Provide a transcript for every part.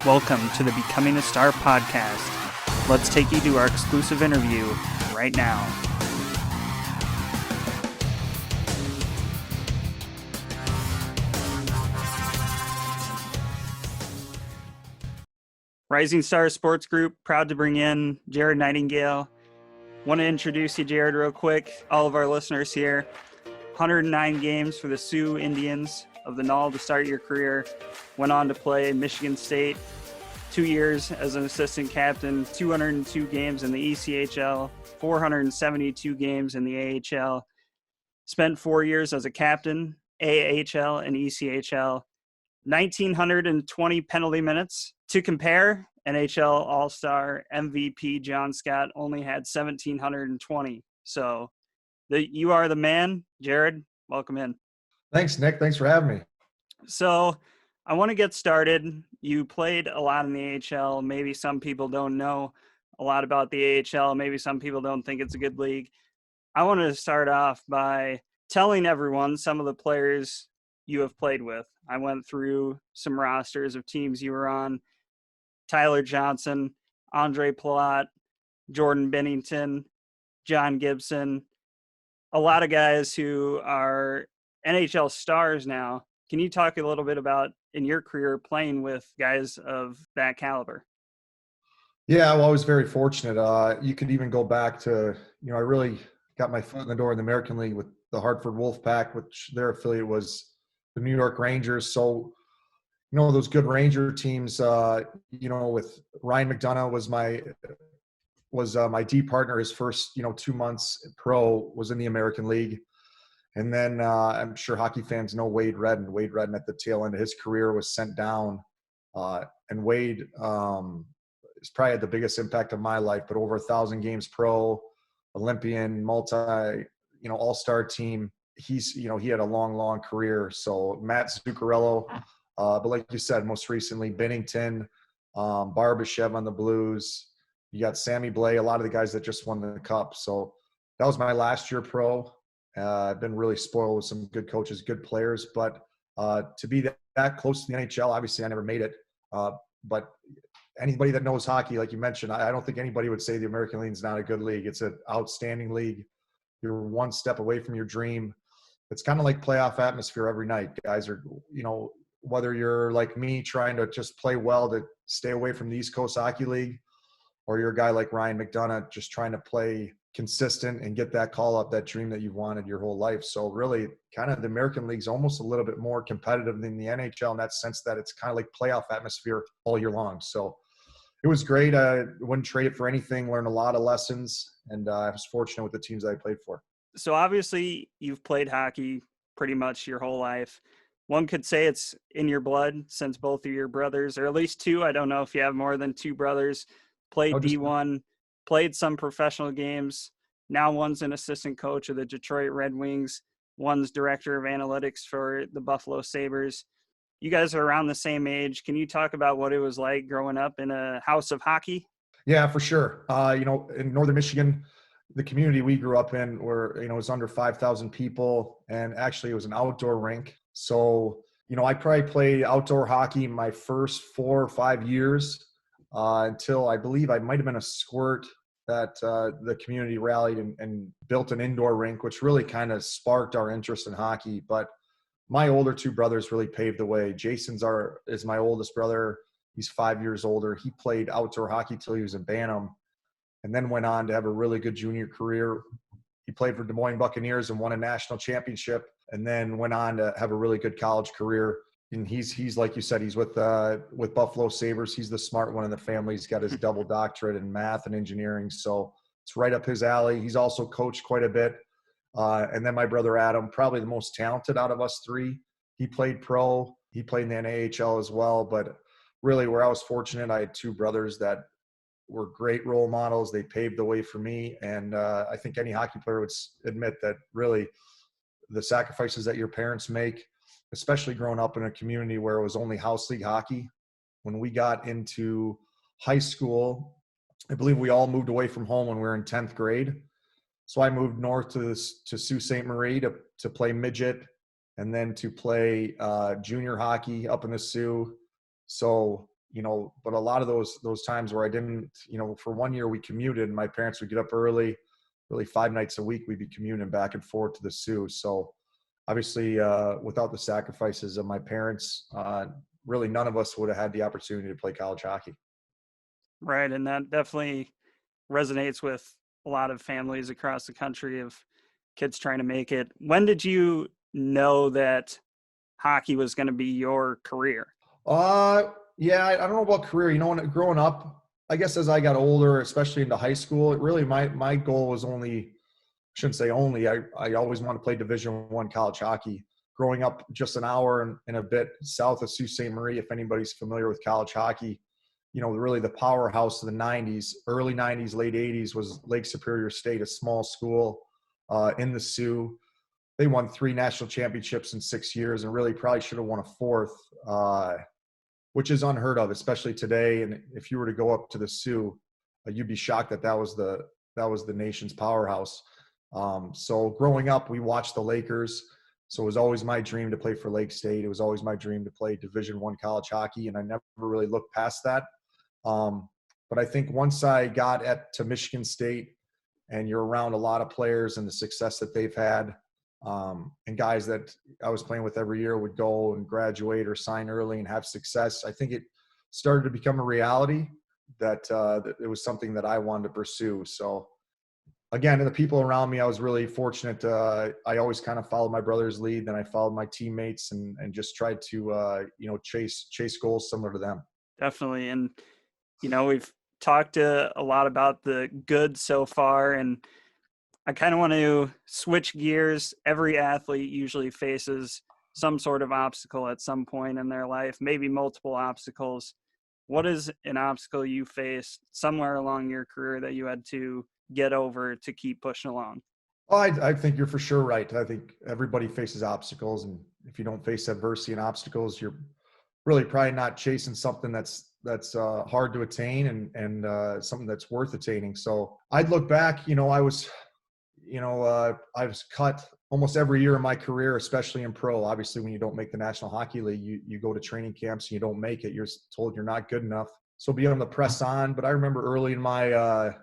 Welcome to the Becoming a Star podcast. Let's take you to our exclusive interview right now. Rising Star Sports Group, proud to bring in Jared Nightingale. Want to introduce you, Jared, real quick. All of our listeners here. 109 games for the Sioux Indians of the Danault to start your career. Went on to play Michigan State, 2 years as an assistant captain, 202 games in the ECHL, 472 games in the AHL. Spent 4 years as a captain, AHL and ECHL, 1,920 penalty minutes. To compare, NHL All-Star MVP John Scott only had 1,720. So you are the man. Jared, welcome in. Thanks, Nick. Thanks for having me. So I want to get started. You played a lot in the AHL. Maybe some people don't know a lot about the AHL. Maybe some people don't think it's a good league. I wanted to start off by telling everyone some of the players you have played with. I went through some rosters of teams you were on. Tyler Johnson, Ondrej Palat, Jordan Binnington, John Gibson, a lot of guys who are NHL stars now. Can you talk a little bit about in your career playing with guys of that caliber? Yeah, well, I was very fortunate. You could even go back to, I really got my foot in the door in the American League with the Hartford Wolfpack, which their affiliate was the New York Rangers. So, those good Ranger teams, with Ryan McDonagh was my D partner. His first, 2 months pro was in the American League. And then I'm sure hockey fans know Wade Redden. Wade Redden at the tail end of his career was sent down. And Wade is probably had the biggest impact of my life, but over 1,000 games pro, Olympian, all-star team. He had a long, long career. So Matt Zuccarello, but like you said, most recently Binnington, Barbashev on the Blues. You got Sammy, Blais, a lot of the guys that just won the cup. So that was my last year pro. I've been really spoiled with some good coaches, good players, but to be that close to the NHL, obviously I never made it. But anybody that knows hockey, like you mentioned, I don't think anybody would say the American League is not a good league. It's an outstanding league. You're one step away from your dream. It's kind of like playoff atmosphere every night. Guys are, whether you're like me trying to just play well to stay away from the East Coast Hockey League, or you're a guy like Ryan McDonagh just trying to play consistent and get that call up, that dream that you've wanted your whole life. So really kind of the American League's almost a little bit more competitive than the NHL in that sense that it's kind of like playoff atmosphere all year long. So it was great. I wouldn't trade it for anything, learned a lot of lessons, and I was fortunate with the teams that I played for. So obviously you've played hockey pretty much your whole life. One could say it's in your blood since both of your brothers, or at least two, I don't know if you have more than two brothers, played D1, played some professional games. Now one's an assistant coach of the Detroit Red Wings. One's director of analytics for the Buffalo Sabres. You guys are around the same age. Can you talk about what it was like growing up in a house of hockey? Yeah, for sure. In Northern Michigan, the community we grew up in it was under 5,000 people, and actually it was an outdoor rink. So, I probably played outdoor hockey my first 4 or 5 years until I believe I might have been a squirt that the community rallied and built an indoor rink, which really kind of sparked our interest in hockey. But my older two brothers really paved the way. Jason's is my oldest brother. He's 5 years older. He played outdoor hockey till he was in Bantam, and then went on to have a really good junior career. He played for Des Moines Buccaneers and won a national championship, and then went on to have a really good college career. And he's like you said, he's with Buffalo Sabres. He's the smart one in the family. He's got his double doctorate in math and engineering, so it's right up his alley. He's also coached quite a bit. And then my brother Adam, probably the most talented out of us three. He played pro. He played in the NAHL as well. But really, where I was fortunate, I had two brothers that were great role models. They paved the way for me. And I think any hockey player would admit that really the sacrifices that your parents make, especially growing up in a community where it was only house league hockey. When we got into high school, I believe we all moved away from home when we were in 10th grade. So I moved north to Sault Ste. Marie to play midget, and then to play junior hockey up in the Sioux. So but a lot of those times where I didn't, for 1 year we commuted, and my parents would get up early, really 5 nights a week, we'd be commuting back and forth to the Sioux. So obviously, without the sacrifices of my parents, really none of us would have had the opportunity to play college hockey. Right. And that definitely resonates with a lot of families across the country of kids trying to make it. When did you know that hockey was going to be your career? Yeah, I don't know about career. When growing up, I guess as I got older, especially into high school, it really my goal was only, shouldn't say only, I always wanted to play Division I college hockey. Growing up just an hour and a bit south of Sault Ste. Marie, if anybody's familiar with college hockey, really the powerhouse of the 90s, early 90s, late 80s was Lake Superior State, a small school in the Sioux. They won 3 national championships in 6 years and really probably should have won a 4th, which is unheard of, especially today. And if you were to go up to the Sioux, you'd be shocked that was the nation's powerhouse. So growing up, we watched the Lakers. So it was always my dream to play for Lake State. It was always my dream to play Division I college hockey, and I never really looked past that. But I think once I got to Michigan State, and you're around a lot of players and the success that they've had, and guys that I was playing with every year would go and graduate or sign early and have success, I think it started to become a reality that it was something that I wanted to pursue. So again, the people around me, I was really fortunate. I always kind of followed my brother's lead, then I followed my teammates and just tried to, chase goals similar to them. Definitely. And, we've talked a lot about the good so far, and I kind of want to switch gears. Every athlete usually faces some sort of obstacle at some point in their life, maybe multiple obstacles. What is an obstacle you faced somewhere along your career that you had to get over to keep pushing along? Oh, I think you're for sure right. I think everybody faces obstacles, and if you don't face adversity and obstacles, you're really probably not chasing something that's hard to attain and something that's worth attaining. So I'd look back, I was cut almost every year of my career, especially in pro. Obviously, when you don't make the National Hockey League, you go to training camps and you don't make it. You're told you're not good enough. So be able to press on. But I remember early in my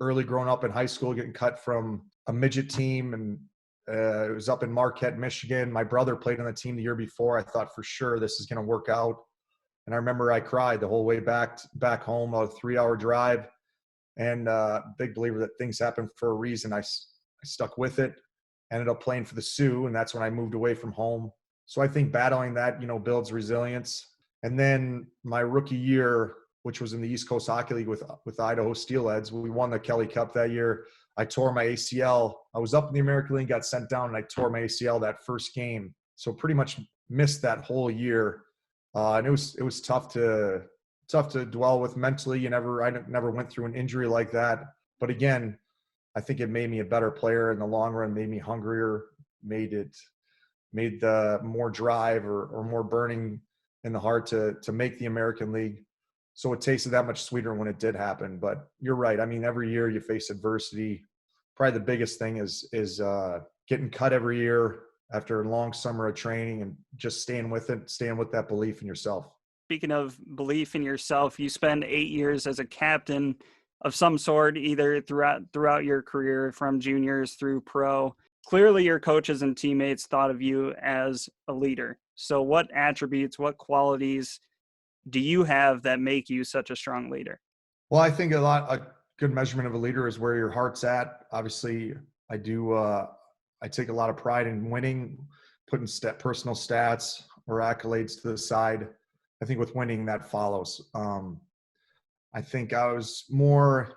early growing up in high school, getting cut from a midget team, and it was up in Marquette, Michigan. My brother played on the team the year before. I thought for sure this is going to work out. And I remember I cried the whole way back home, a 3-hour drive. And big believer that things happen for a reason. I stuck with it, ended up playing for the Sioux, and that's when I moved away from home. So I think battling that, builds resilience. And then my rookie year, which was in the East Coast Hockey League with Idaho Steelheads, we won the Kelly Cup that year. I tore my ACL. I was up in the American League, got sent down, and I tore my ACL that first game. So pretty much missed that whole year. And it was tough to dwell with mentally. I never went through an injury like that. But again, I think it made me a better player in the long run, made me hungrier, made the more drive or more burning in the heart to make the American League. So it tasted that much sweeter when it did happen. But you're right. I mean, every year you face adversity. Probably the biggest thing is getting cut every year after a long summer of training and just staying with that belief in yourself. Speaking of belief in yourself, you spend 8 years as a captain of some sort, either throughout your career from juniors through pro. Clearly your coaches and teammates thought of you as a leader. So what attributes, what qualities do you have that make you such a strong leader? Well, I think a good measurement of a leader is where your heart's at. Obviously, I take a lot of pride in winning, putting personal stats or accolades to the side. I think with winning that follows. I think I was more,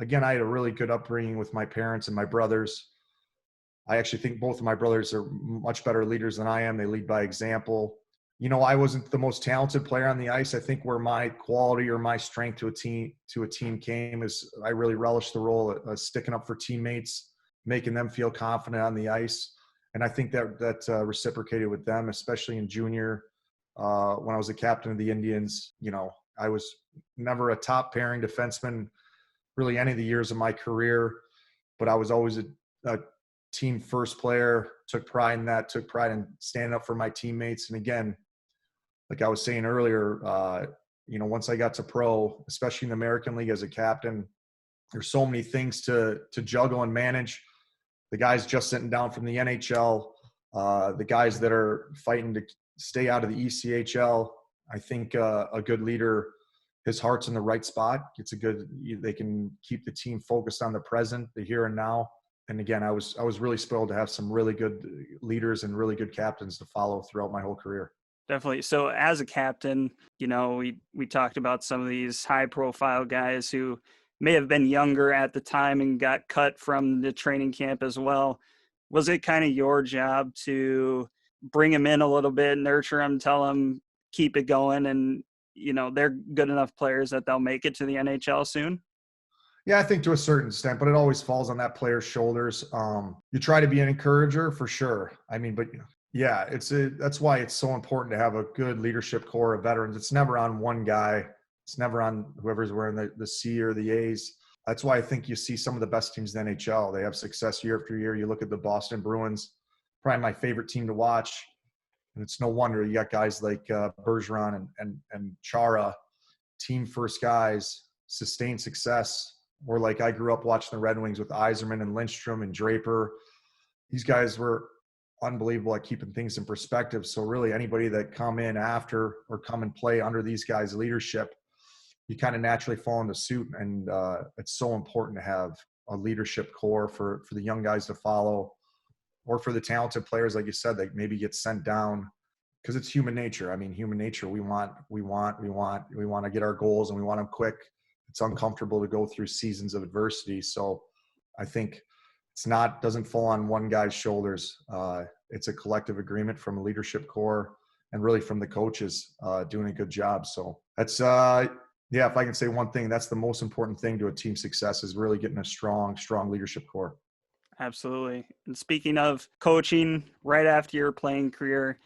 again, I had a really good upbringing with my parents and my brothers. I actually think both of my brothers are much better leaders than I am. They lead by example. I wasn't the most talented player on the ice. I think where my quality or my strength to a team came is I really relished the role of sticking up for teammates, making them feel confident on the ice. And I think that reciprocated with them, especially in junior. When I was a captain of the Indians, I was never a top pairing defenseman really any of the years of my career, but I was always a team first player, took pride in that, took pride in standing up for my teammates. And again, like I was saying earlier, once I got to pro, especially in the American League as a captain, there's so many things to juggle and manage. The guys just sitting down from the NHL, the guys that are fighting to stay out of the ECHL. I think a good leader, his heart's in the right spot. They can keep the team focused on the present, the here and now. And again, I was really spoiled to have some really good leaders and really good captains to follow throughout my whole career. Definitely. So as a captain, we talked about some of these high profile guys who may have been younger at the time and got cut from the training camp as well. Was it kind of your job to bring them in a little bit, nurture them, tell them, keep it going, and, they're good enough players that they'll make it to the NHL soon? Yeah, I think to a certain extent, but it always falls on that player's shoulders. You try to be an encourager for sure. I mean, but yeah, that's why it's so important to have a good leadership core of veterans. It's never on one guy. It's never on whoever's wearing the C or the A's. That's why I think you see some of the best teams in the NHL. They have success year after year. You look at the Boston Bruins, probably my favorite team to watch. And it's no wonder you got guys like Bergeron and Chara, team first guys, sustained success. Or like I grew up watching the Red Wings with Yzerman and Lindstrom and Draper. These guys were unbelievable at keeping things in perspective. So really anybody that come in after or come and play under these guys' leadership, you kind of naturally fall into suit. And it's so important to have a leadership core for the young guys to follow, or for the talented players, like you said, that maybe get sent down, because it's human nature. I mean, human nature, we want to get our goals and we want them quick. It's uncomfortable to go through seasons of adversity. So I think doesn't fall on one guy's shoulders. It's a collective agreement from a leadership core and really from the coaches doing a good job. So that's, if I can say one thing, that's the most important thing to a team success, is really getting a strong leadership core. Absolutely. And speaking of coaching, right after your playing career,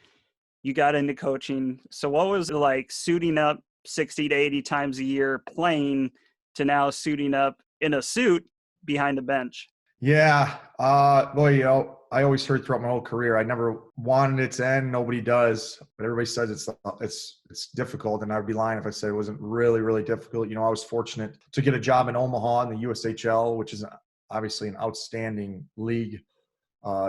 you got into coaching. So what was it like suiting up 60 to 80 times a year playing to now suiting up in a suit behind the bench? Yeah. Boy, I always heard throughout my whole career, I never wanted it to end. Nobody does, but everybody says it's difficult. And I'd be lying if I said it wasn't really, really difficult. I was fortunate to get a job in Omaha in the USHL, which is obviously an outstanding league,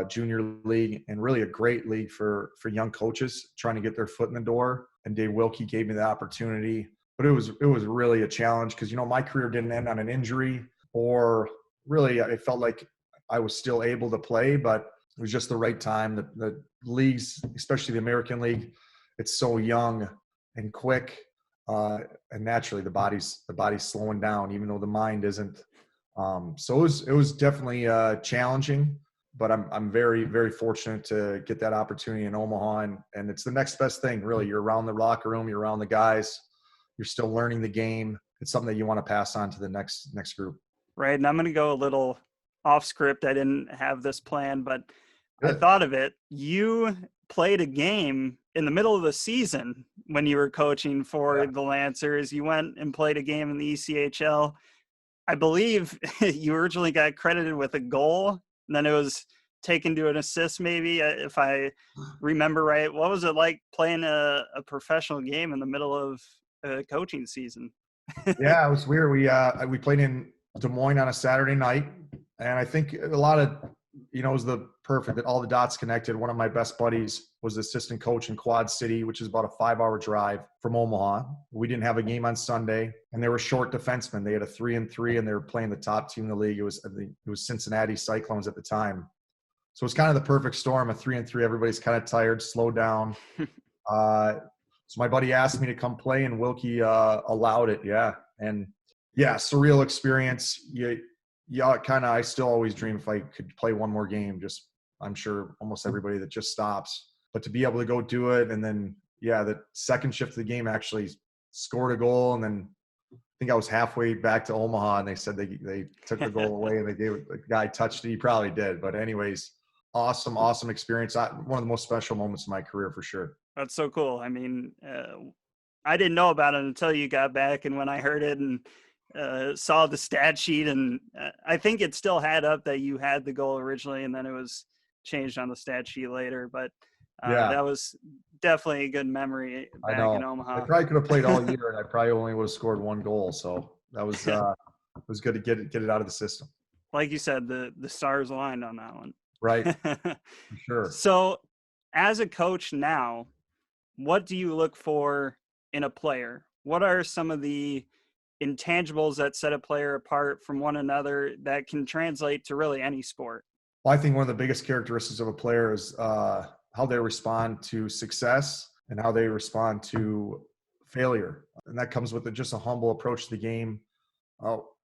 junior league, and really a great league for young coaches trying to get their foot in the door. And Dave Wilkie gave me the opportunity, but it was really a challenge because, my career didn't end on an injury, or really I felt like I was still able to play, but it was just the right time. The leagues, especially the American League, it's so young and quick, and naturally the body's slowing down, even though the mind isn't. So it was definitely challenging, but I'm very, very fortunate to get that opportunity in Omaha, and it's the next best thing. Really, you're around the locker room, you're around the guys, you're still learning the game. It's something that you want to pass on to the next group. Right. And I'm going to go a little off script. I didn't have this plan, but Good. I thought of it. You played a game in the middle of the season when you were coaching for the Lancers. You went and played a game in the ECHL. I believe you originally got credited with a goal, and then it was taken to an assist, maybe, if I remember right. What was it like playing a professional game in the middle of a coaching season? Yeah, it was weird. We played in Des Moines on a Saturday night, and I think a lot of, it was the perfect that all the dots connected. One of my best buddies was the assistant coach in Quad City, which is about a 5-hour drive from Omaha. We didn't have a game on Sunday, and they were short defensemen. They had a 3-3, and they were playing the top team in the league. It was Cincinnati Cyclones at the time. So it's kind of the perfect storm, a 3-3. Everybody's kind of tired, slow down. So my buddy asked me to come play, and Wilkie allowed it. Yeah. And yeah, surreal experience. I still always dream if I could play one more game. Just, I'm sure almost everybody that just stops, but to be able to go do it. And then, the second shift of the game actually scored a goal. And then I think I was halfway back to Omaha, and they said they took the goal away, and they gave it, the guy touched it. He probably did. But anyways, awesome experience. One of the most special moments of my career for sure. That's so cool. I mean, I didn't know about it until you got back, and when I heard it and saw the stat sheet, and I think it still had up that you had the goal originally, and then it was changed on the stat sheet later. But Yeah, That was definitely a good memory I back in know. I Omaha. probably could have played all year, and I probably only would have scored 1 goal. So that was good to get it out of the system. Like you said, the stars aligned on that Right, one. for sure. So, as a coach now, what do you look for in a player? What are some of the intangibles that set a player apart from one another that can translate to really any sport? Well, I think one of the biggest characteristics of a player is how they respond to success and how they respond to failure, and that comes with just a humble approach to the game. Uh,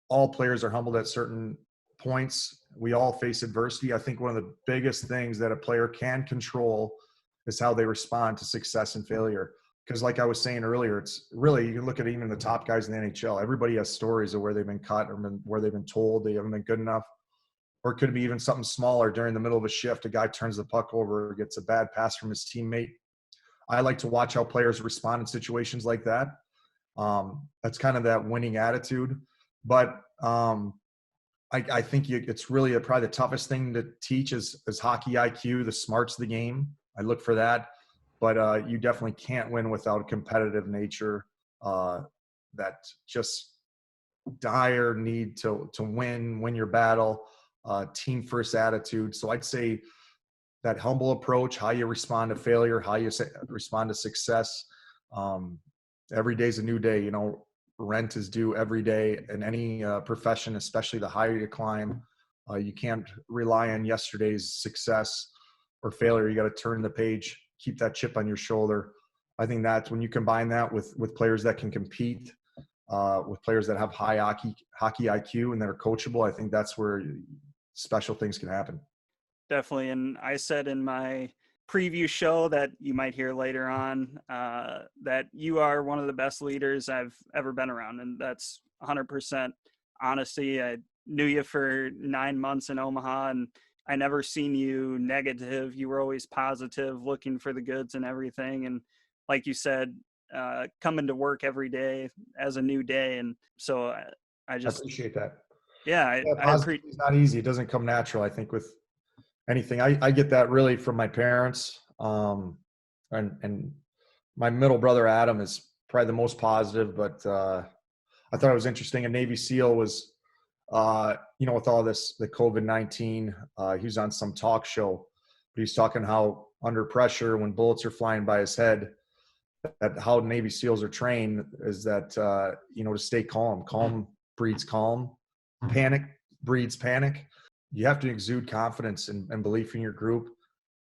all players are humbled at certain points. We all face adversity. I think one of the biggest things that a player can control is how they respond to success and failure. Because, like I was saying earlier, it's really, you can look at even the top guys in the NHL. Everybody has stories of where they've been cut or where they've been told they haven't been good enough. Or it could be even something smaller during the middle of a shift. A guy turns the puck over, gets a bad pass from his teammate. I like to watch how players respond in situations like that. That's kind of that winning attitude. But I think it's really probably the toughest thing to teach is hockey IQ, the smarts of the game. I look for that. But you definitely can't win without a competitive nature, that just dire need to win your battle, team first attitude. So I'd say that humble approach, how you respond to failure, how you respond to success. Every day's a new day. Rent is due every day in any profession, especially the higher you climb. You can't rely on yesterday's success or failure. You got to turn the page, keep that chip on your shoulder. I think that's when you combine that with players that can compete, with players that have high hockey IQ and that are coachable. I think that's where special things can happen. Definitely. And I said in my preview show that you might hear later on that you are one of the best leaders I've ever been around. And that's 100% honesty. I knew you for 9 months in Omaha, and I never seen you negative. You were always positive, looking for the goods and everything. And like you said, coming to work every day as a new day. And so I I just, appreciate that. yeah, Yeah, I appreciate. positivity is not easy. It doesn't come natural. I think with anything, I get that really from my parents. And my middle brother Adam is probably the most positive. But I thought it was interesting. A Navy SEAL was, with all this, the COVID-19, he was on some talk show, but he's talking how under pressure, when bullets are flying by his head, that how Navy SEALs are trained is that, to stay calm. Calm breeds calm. Panic breeds panic. You have to exude confidence and belief in your group,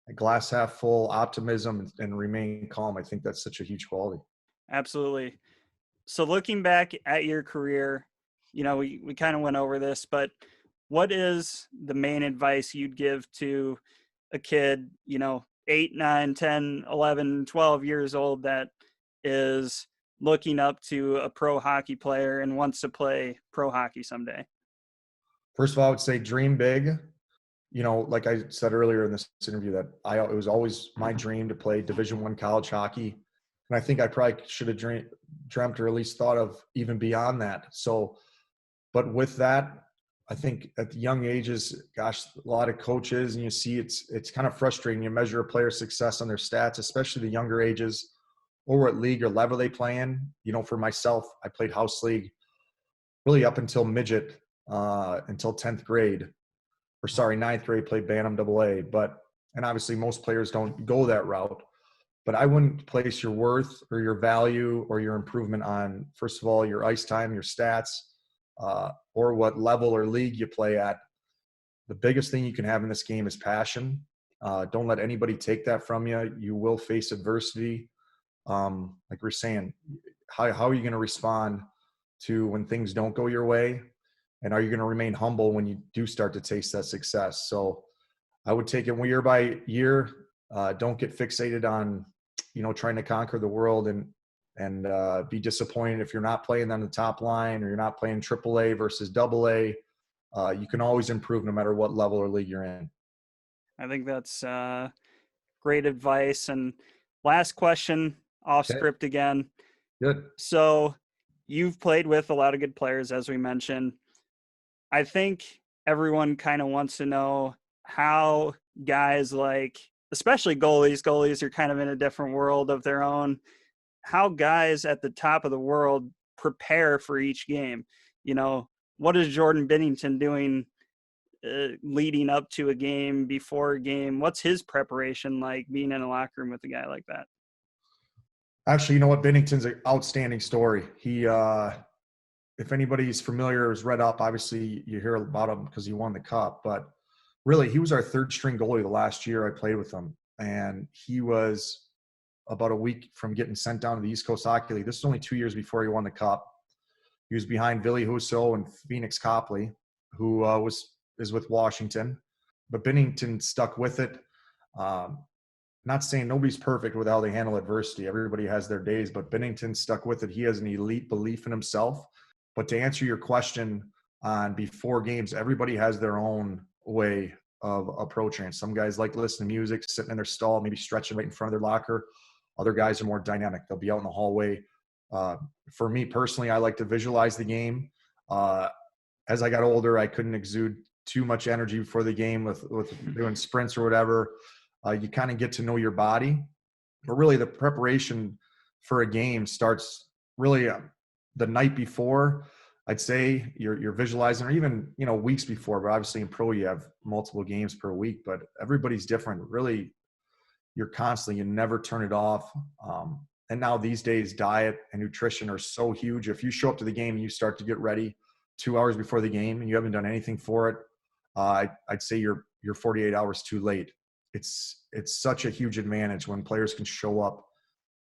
a glass half full optimism, and remain calm. I think that's such a huge quality. Absolutely. So looking back at your career, we kind of went over this, but what is the main advice you'd give to a kid, 8, 9, 10, 11, 12 years old that is looking up to a pro hockey player and wants to play pro hockey someday? First of all, I would say dream big. Like I said earlier in this interview, that it was always my dream to play Division I college hockey. And I think I probably should have dreamt or at least thought of even beyond that. So, but with that, I think at the young ages, gosh, a lot of coaches, and you see it's kind of frustrating. You measure a player's success on their stats, especially the younger ages, or what league or level they play in. For myself, I played house league really up until midget, until 10th grade. Ninth grade, played Bantam AA. And obviously most players don't go that route. But I wouldn't place your worth or your value or your improvement on, first of all, your ice time, your stats, or what level or league you play at. The biggest thing you can have in this game is passion. Don't let anybody take that from you. You will face adversity. Like we're saying, how are you going to respond to when things don't go your way? And are you going to remain humble when you do start to taste that success? So I would take it year by year. Don't get fixated on, trying to conquer the world and be disappointed if you're not playing on the top line or you're not playing AAA versus AA. You can always improve no matter what level or league you're in. I think that's great advice. And last question, off Okay, script again. good. So you've played with a lot of good players, as we mentioned. I think everyone kind of wants to know how guys like especially goalies. Goalies are kind of in a different world of their own. How guys at the top of the world prepare for each game. You know, what is Jordan Binnington doing leading up to a game, before a game? What's his preparation like, being in a locker room with a guy like that? Actually, you know what? Binnington's an outstanding story. He, if anybody's familiar, has read up, obviously you hear about him because he won the cup, but really he was our third string goalie the last year I played with him. And he was about a week from getting sent down to the East Coast Hockey League. This is only 2 years before he won the cup. He was behind Ville Husso and Phoenix Copley, who is with Washington. But Binnington stuck with it. Not saying nobody's perfect with how they handle adversity. Everybody has their days, but Binnington stuck with it. He has an elite belief in himself. But to answer your question on before games, everybody has their own way of approaching it. Some guys like listening to music, sitting in their stall, maybe stretching right in front of their locker. Other guys are more dynamic. They'll be out in the hallway. For me personally, I like to visualize the game. As I got older, I couldn't exude too much energy before the game with doing sprints or whatever. You kind of get to know your body. But really the preparation for a game starts really the night before. I'd say you're visualizing, or even, weeks before, but obviously in pro you have multiple games per week, but everybody's different. Really, you're constantly, you never turn it off. And now these days, diet and nutrition are so huge. If you show up to the game and you start to get ready 2 hours before the game and you haven't done anything for it, I'd say you're 48 hours too late. It's such a huge advantage when players can show up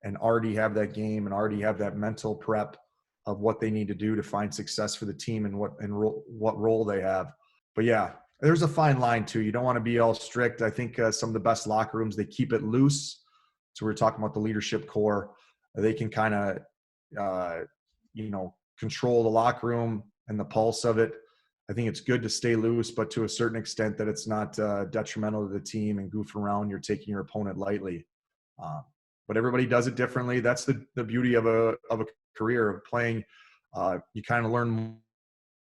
and already have that game and already have that mental prep of what they need to do to find success for the team and what role they have. But yeah, there's a fine line too. You don't want to be all strict. I think some of the best locker rooms, they keep it loose. So we're talking about the leadership core. They can kind of, control the locker room and the pulse of it. I think it's good to stay loose, but to a certain extent that it's not detrimental to the team and goof around. You're taking your opponent lightly. But everybody does it differently. That's the beauty of a career of playing. You kind of learn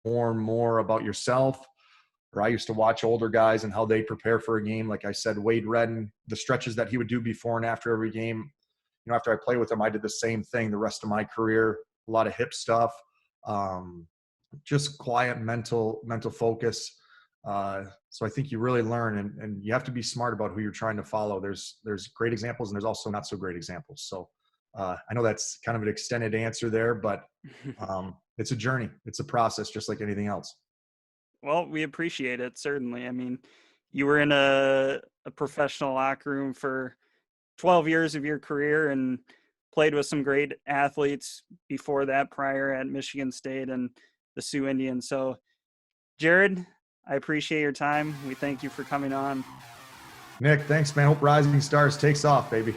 more and more about yourself. Or I used to watch older guys and how they prepare for a game. Like I said, Redden, the stretches that he would do before and after every game. After I played with him, I did the same thing the rest of my career. A lot of hip stuff, just quiet mental focus. So I think you really learn, and you have to be smart about who you're trying to follow. There's great examples and there's also not so great examples. So I know that's kind of an extended answer there, but it's a journey. It's a process, just like anything else. Well, we appreciate it, certainly. I mean, you were in a professional locker room for 12 years of your career and played with some great athletes before that, prior at Michigan State and the Sioux Indians. So, Jared, I appreciate your time. We thank you for coming on. Nick, thanks, man. Hope Rising Stars takes off, baby.